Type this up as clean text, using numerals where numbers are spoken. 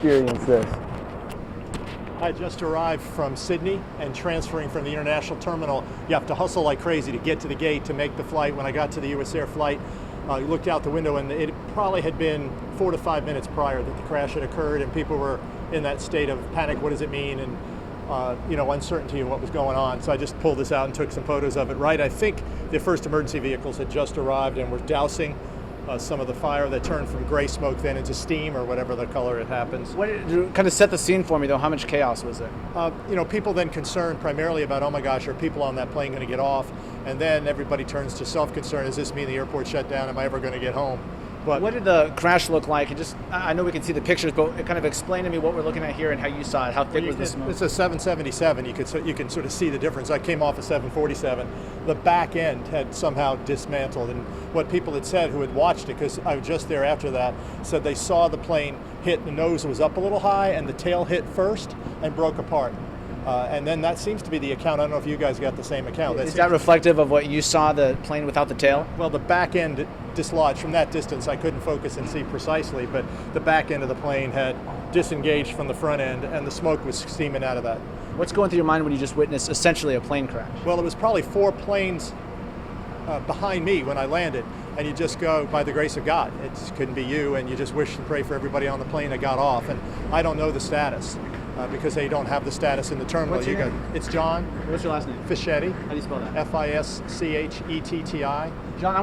experience this? I just arrived from Sydney and transferring from the international terminal. You have to hustle like crazy to get to the gate to make the flight. When I got to the US Air flight, I looked out the window and it probably had been 4 to 5 minutes prior that the crash had occurred, and people were in that state of panic. What does it mean? And uncertainty of what was going on. So I just pulled this out and took some photos of it. Right, I think the first emergency vehicles had just arrived and were dousing some of the fire that turned from gray smoke then into steam or whatever the color it happens. Kind of set the scene for me though, how much chaos was there? People then concerned primarily about, oh my gosh, are people on that plane going to get off? And then everybody turns to self-concern. Does this mean the airport shut down? Am I ever going to get home? But what did the crash look like? I know we can see the pictures, but kind of explain to me what we're looking at here and how you saw it. How thick was the smoke? It's a 777. You can sort of see the difference. I came off a 747. The back end had somehow dismantled, and what people had said who had watched it, because I was just there after that, said they saw the plane hit. The nose was up a little high, and the tail hit first and broke apart. And then that seems to be the account. I don't know if you guys got the same account. Is that reflective of what you saw, the plane without the tail? Well, the back end dislodged. From that distance, I couldn't focus and see precisely, but the back end of the plane had disengaged from the front end, and the smoke was steaming out of that. What's going through your mind when you just witnessed essentially a plane crash? Well, it was probably 4 planes behind me when I landed, and you just go, by the grace of God, it couldn't be you, and you just wish and pray for everybody on the plane that got off. And I don't know the status. Because they don't have the status in the terminal. What's your name? It's John. What's your last name? Fischetti. How do you spell that? Fischetti. John,